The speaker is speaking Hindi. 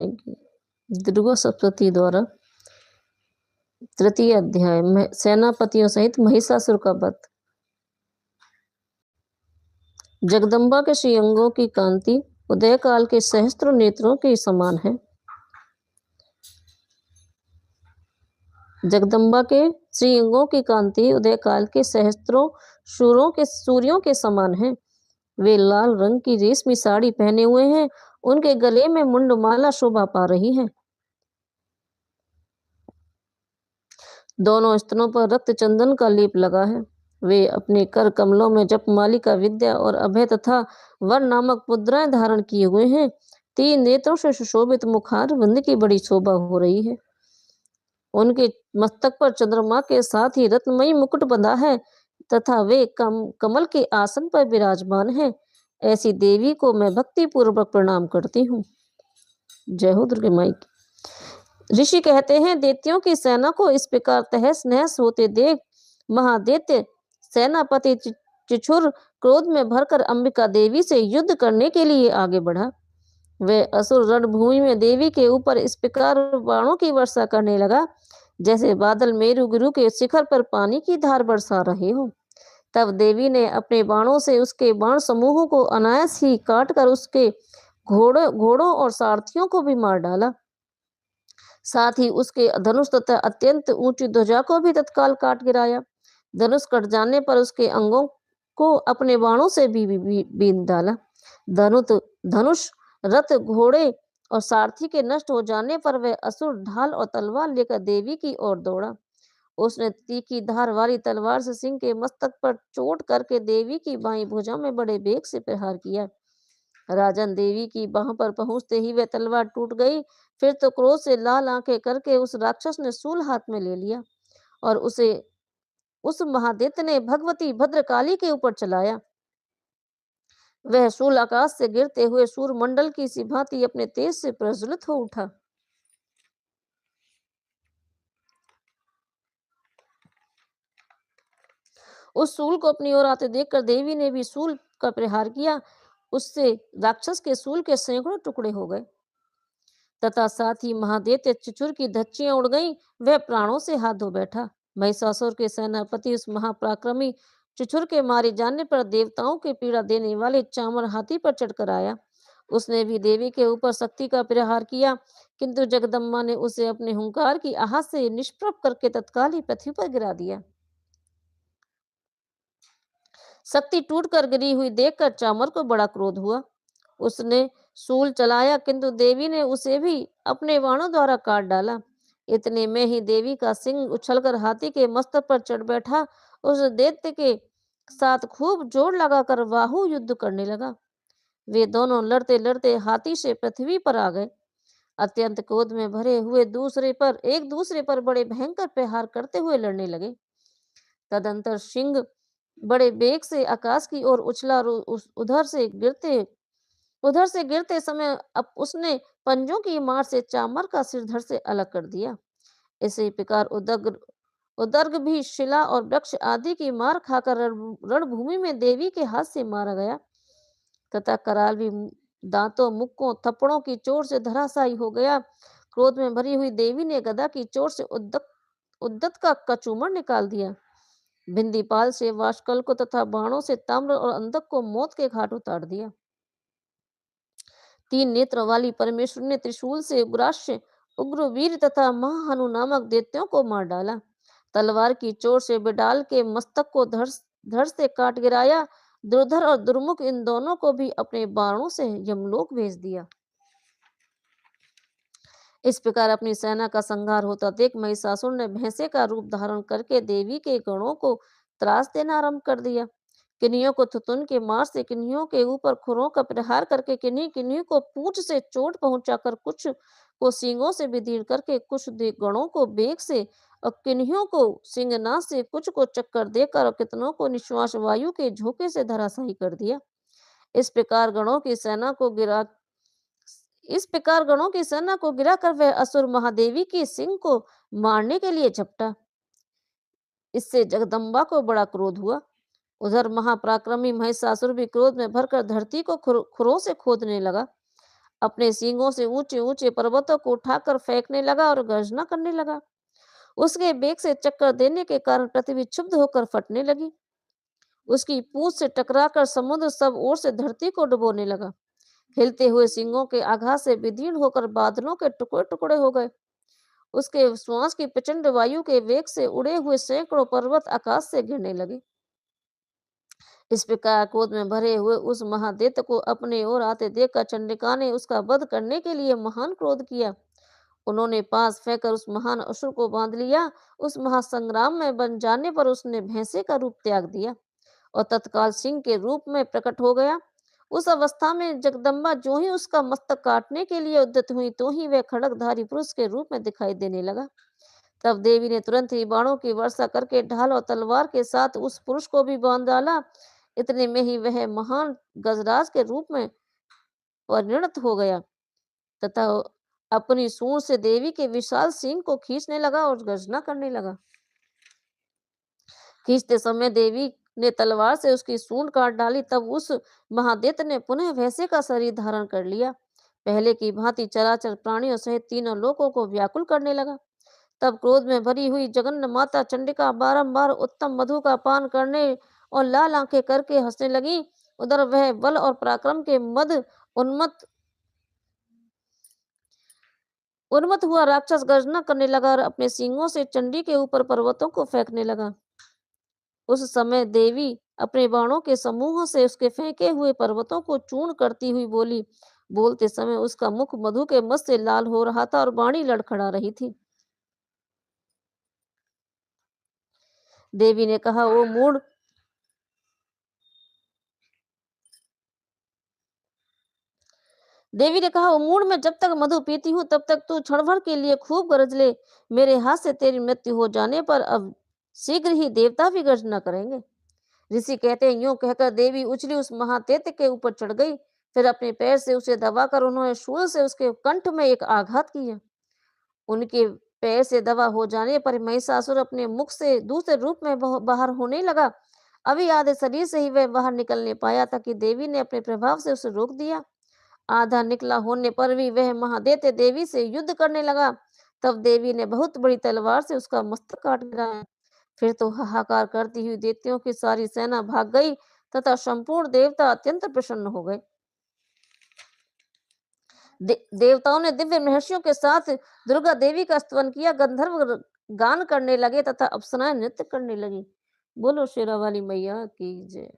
दुर्गा सप्तती द्वारा तृतीय अध्याय में सेनापतियों सहित महिषासुर का वध। जगदम्बा के श्री अंगों की कांति उदय काल के सहस्त्रों नेत्रों के समान है। जगदम्बा के श्री अंगों की कांति उदय काल के सहस्त्रों सूर्यों के समान है। वे लाल रंग की रेशमी साड़ी पहने हुए हैं। उनके गले में मुंडमाला शोभा पा रही है। दोनों स्तनों पर रक्त चंदन का लेप लगा है। वे अपने कर कमलों में जपमालिका विद्या और अभय तथा वर नामक मुद्राएं धारण किए हुए हैं। 3 नेत्रों से सुशोभित मुखार विंद की बड़ी शोभा हो रही है। उनके मस्तक पर चंद्रमा के साथ ही रत्नमयी मुकुट बंधा है तथा वे कमल के आसन पर विराजमान है। ऐसी देवी को मैं भक्ति पूर्वक प्रणाम करती हूँ। जय हो दुर्गे माई की। ऋषि कहते हैं, दैत्यों की सेना को इस प्रकार तहस नहस होते देख महादैत्य सेनापति चिछुर क्रोध में भरकर अंबिका देवी से युद्ध करने के लिए आगे बढ़ा। वह असुर रणभूमि में देवी के ऊपर इस प्रकार बाणों की वर्षा करने लगा जैसे बादल मेरुगिरी के शिखर पर पानी की धार बरसा रहे हो। तब देवी ने अपने बाणों से उसके बाण समूहों को अनायास ही काटकर उसके घोड़ों और सारथियों को भी मार डाला। साथ ही उसके धनुष तथा अत्यंत ऊंची ध्वजा को भी तत्काल काट गिराया। धनुष कट जाने पर उसके अंगों को अपने बाणों से भी बींध डाला। धनुष रथ घोड़े और सारथी के नष्ट हो जाने पर वह असुर ढाल और तलवार लेकर देवी की ओर दौड़ा। उसने तीखी धार वाली तलवार से सिंह के मस्तक पर चोट करके देवी की बाईं भुजा में बड़े वेग से प्रहार किया। राजन देवी की बाह पर पहुंचते ही वह तलवार टूट गई। फिर तो क्रोध से लाल आंखें करके उस राक्षस ने शूल हाथ में ले लिया और उसे उस महादैत्य ने भगवती भद्रकाली के ऊपर चलाया। वह शूल आकाश से गिरते हुए सूर्यमंडल की सी भांति अपने तेज से प्रज्वलित हो उठा। उस शूल को अपनी ओर आते देखकर देवी ने भी शूल का प्रहार किया। उससे राक्षस के शूल के सैकड़ों टुकड़े हो गए तथा साथ ही महादैत्य चिचुर की धच्चियां उड़ गईं। वह प्राणों से हाथ धो बैठा। महिषासुर के सेनापति उस महापराक्रमी चिचुर के मारे जाने पर देवताओं के पीड़ा देने वाले चामर हाथी पर चढ़कर आया। उसने भी देवी के ऊपर शक्ति का प्रहार किया, किंतु जगदम्बा ने उसे अपने हुंकार की आह से निष्प्रभ करके तत्काल ही पृथ्वी पर गिरा दिया। शक्ति टूटकर गिरी हुई देखकर चामर को बड़ा क्रोध हुआ। उसने शूल चलाया, किंतु देवी ने उसे भी अपने बाणों द्वारा काट डाला। इतने में ही देवी का सिंह उछलकर हाथी के मस्तक पर चढ़ बैठा। उस दैत्य के साथ खूब जोर लगाकर बाहु युद्ध करने लगा। वे दोनों लड़ते लड़ते हाथी से पृथ्वी पर आ गए। अत्यंत क्रोध में भरे हुए एक दूसरे पर बड़े भयंकर प्रहार करते हुए लड़ने लगे। तदंतर सिंह बड़े वेग से आकाश की ओर उछला और उधर से गिरते समय अब उसने पंजों की मार से चामर का सिर धड़ से अलग कर दिया। इसी प्रकार उदर्ग भी शिला और वृक्ष आदि की मार खाकर रणभूमि में देवी के हाथ से मारा गया तथा कराल भी दांतों, मुक्कों, थप्पड़ों की चोट से धराशायी हो गया। क्रोध में भरी हुई देवी ने गदा की चोट से उद्दत का कचूमर निकाल दिया। भिंदीपाल से वाशकल को तथा बाणों से ताम्र और अंधक को मौत के घाट उतार दिया। 3 नेत्र वाली परमेश्वर ने त्रिशूल से उग्राश्य, उग्रवीर तथा महाहनु नामक दैत्यों को मार डाला। तलवार की चोट से बिडाल के मस्तक को धड़ से काट गिराया। दुर्धर और दुर्मुख इन दोनों को भी अपने बाणों से यमलोक भेज दिया। इस प्रकार अपनी सेना का संहार होता देख महिषासुर ने भैंसे का रूप धारण करके देवी के गणों को त्रास देना आरंभ कर दिया। किन्हियों को थुतुन के मार से, किन्हियों के ऊपर खुरों का प्रहार करके, किन्हीं को पूंछ से चोट पहुंचाकर, कुछ को सींगों से विदीर्ण करके, कुछ गणों को बेग से और किन्हियों को सिंहनाद से, कुछ को चक्कर देकर और कितनों को निश्वास वायु के झोंके से धराशायी कर दिया। इस प्रकार गणों की सेना को गिराकर वह असुर महादेवी की सिंह को मारने के लिए झपटा। इससे जगदम्बा को बड़ा क्रोध हुआ। उधर महापराक्रमी महिषासुर भी क्रोध में भरकर धरती को खुरों से खोदने लगा। अपने सींगों से ऊंचे-ऊंचे पर्वतों को उठाकर फेंकने लगा और गर्जना करने लगा। उसके बेग से चक्कर देने के कारण पृथ्वी क्षुब्ध होकर फटने लगी। उसकी पूंछ से टकराकर समुद्र सब ओर से धरती को डुबोने लगा। हिलते हुए सींगों के आघात से विदीर्ण होकर बादलों के टुकड़े-टुकड़े हो गए। उसके श्वास की प्रचंड वायु के वेग से उड़े हुए सैकड़ों पर्वत आकाश से गिरने लगे। इस प्रकार क्रोध में भरे हुए उस महादैत्य को अपने ओर आते देखकर चंडिका ने उसका वध करने के लिए महान क्रोध किया। उन्होंने पास फेंकर उस महान असुर को बांध लिया। उस महासंग्राम में बन जाने पर उसने भैंसे का रूप त्याग दिया और तत्काल सिंह के रूप में प्रकट हो गया। उस अवस्था में जगदम्बा जो ही उसका मस्तक काटने के लिए उद्यत हुई, तो ही वह खड़गधारी पुरुष के रूप में दिखाई देने लगा। तब देवी ने तुरंत ही बाणों की वर्षा करके ढाल और तलवार के साथ उस पुरुष को भी बांध डाला। इतने में ही वह महान गजराज के रूप में परिणत हो गया तथा अपनी सूंड से देवी के विशाल सिंह को खींचने लगा और गर्जना करने लगा। खींचते समय देवी ने तलवार से उसकी सूंड काट डाली। तब उस महादैत्य ने पुनः वैसे का शरीर धारण कर लिया। पहले की भांति चराचर प्राणियों सहित तीनों लोकों को व्याकुल करने लगा। तब क्रोध में भरी हुई जगन्न माता चंडिका बारंबार उत्तम मधु का पान करने और लाल आंखें करके हंसने लगी। उधर वह बल और पराक्रम के मद उन्मत्त उन्मत्त हुआ राक्षस गर्जना करने लगा और अपने सींगों से चंडी के ऊपर पर्वतों को फेंकने लगा। उस समय देवी अपने बाणों के समूह से उसके फेंके हुए पर्वतों को चूर्ण करती हुई बोली। बोलते समय उसका मुख मधु के मद से लाल हो रहा था और वाणी लड़खड़ा रही थी। देवी ने कहा, ओ मूढ़, मैं जब तक मधु पीती हूँ तब तक तू क्षण भर के लिए खूब गरज ले। मेरे हाथ से तेरी मृत्यु हो जाने पर अब शीघ्र ही देवता भी गर्जना करेंगे। ऋषि कहते हैं, यूं कहकर देवी उछली उस महादैत्य के ऊपर चढ़ गई। फिर अपने पैर से उसे दबाकर उन्होंने शूल से उसके कंठ में एक आघात किया। उनके पैर से दबा हो जाने पर महिषासुर अपने मुख से दूसरे रूप में बाहर होने लगा। अभी आधे शरीर से ही वह बाहर निकलने पाया था कि देवी ने अपने प्रभाव से उसे रोक दिया। आधा निकला होने पर भी वह महादैत्य देवी से युद्ध करने लगा। तब देवी ने बहुत बड़ी तलवार से उसका मस्तक काट गिराया। फिर तो हाहाकार करती हुई दैत्यों की सारी सेना भाग गई तथा संपूर्ण देवता अत्यंत प्रसन्न हो गए। देवताओं ने दिव्य महर्षियों के साथ दुर्गा देवी का स्तवन किया। गंधर्व गान करने लगे तथा अप्सराएं नृत्य करने लगी। बोलो शेरा वाली मैया की जय।